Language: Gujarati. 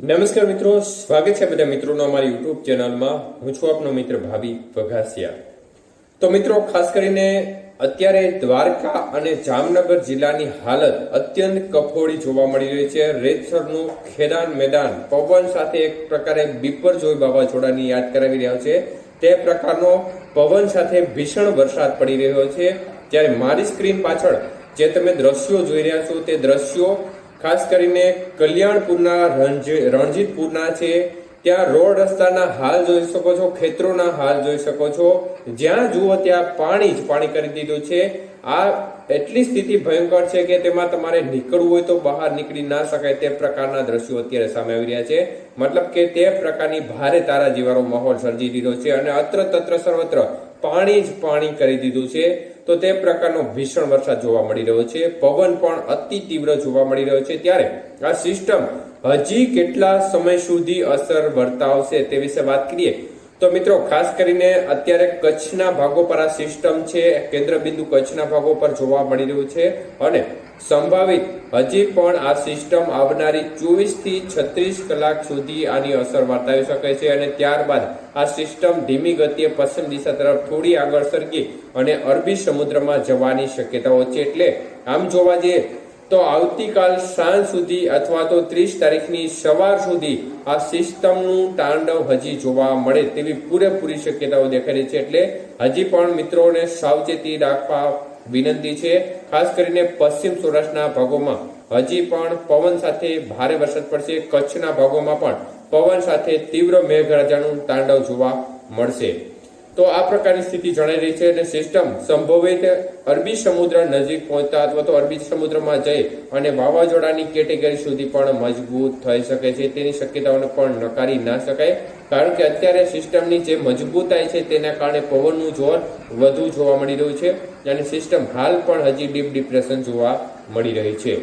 નમસ્કાર મિત્રો, સ્વાગત છે બધા મિત્રોનો અમારી યુટ્યુબ ચેનલમાં। હું છું આપનો મિત્ર ભાવી વઘાસિયા। તો મિત્રો, ખાસ કરીને અત્યારે દ્વારકા અને જામનગર જિલ્લાની હાલત અત્યંત કફોડી જોવા મળી રહી છે। રેતસરનું ખેદાન મેદાન પવન સાથે એક પ્રકારે બિપરજોય વાવાઝોડાની યાદ કરાવી રહ્યા છે। તે પ્રકારનો પવન સાથે ભીષણ વરસાદ પડી રહ્યો છે। ત્યારે મારી સ્ક્રીન પાછળ જે તમે દ્રશ્યો જોઈ રહ્યા છો તે દ્રશ્યો ખાસ કરીને કલ્યાણપુરના રણજીતપુરના છે। ત્યાં રોડ રસ્તાના હાલ જોઈ શકો છો, ખેતરોના હાલ જોઈ શકો છો। જ્યાં જુઓ ત્યાં પાણી જ પાણી કરી દીધું છે। આ એટલી સ્થિતિ ભયંકર છે કે તેમાં તમારે નીકળવું હોય તો બહાર નીકળી ના શકાય તે પ્રકારના દ્રશ્યો અત્યારે સામે આવી રહ્યા છે। મતલબ કે તે પ્રકારની ભારે તારાજીવાળો માહોલ સર્જી દીધો છે અને અત્ર તત્ર સર્વત્ર પાણી જ પાણી કરી દીધું છે। તો તે પ્રકારનો ભીષણ વરસાદ જોવા મળી રહ્યો છે। પવન પણ અતિ તીવ્ર જોવા મળી રહ્યો છે। ત્યારે આ સિસ્ટમ હજી કેટલા સમય સુધી અસર વર્તાવશે તે વિશે વાત કરીએ તો મિત્રો, ખાસ કરીને અત્યારે કચ્છના ભાગો પર આ સિસ્ટમ છે, કેન્દ્ર બિંદુ કચ્છના ભાગો પર જોવા મળી રહ્યું છે અને સંભવિત હજી પણ આ સિસ્ટમ આવનારી 24 થી 36 કલાક સુધી આની અસર વર્તાવી શકે છે અને ત્યારબાદ આ સિસ્ટમ ધીમી ગતિએ પશ્ચિમ દિશા તરફ થોડી આગળ સરકી અને અરબી સમુદ્રમાં જવાની શક્યતાઓ છે। એટલે આમ જોવા જઈએ તો આવતીકાલ સાંજ સુધી અથવા તો 30 તારીખની સવાર સુધી આ સિસ્ટમનું તાંડવ હજી જોવા મળે તેવી પૂરેપૂરી શક્યતાઓ દેખાઈ રહી છે। એટલે હજી પણ મિત્રોને સાવચેતી રાખવા વિનંતી છે। ખાસ કરીને પશ્ચિમ સૌરાષ્ટ્રના ભાગોમાં હજી પણ પવન સાથે ભારે વરસાદ પડશે। કચ્છના ભાગોમાં પણ પવન સાથે તીવ્ર મેઘરાજાનું તાંડવ જોવા મળશે। તો આ પ્રકારની સ્થિતિ જણાઈ રહી છે અને સિસ્ટમ સંભવિત અરબી સમુદ્ર નજીક પહોંચતા અથવા તો અરબી સમુદ્રમાં જઈ અને વાવાઝોડાની કેટેગરી સુધી પણ મજબૂત થઈ શકે છે તેની શક્યતાઓને પણ નકારી ના શકાય। કારણ કે અત્યારે સિસ્ટમની જે મજબૂતાઈ છે તેના કારણે પવનનું જોર વધુ જોવા મળી રહ્યું છે અને સિસ્ટમ હાલ પણ હજી ડીપ ડિપ્રેશન જોવા મળી રહી છે।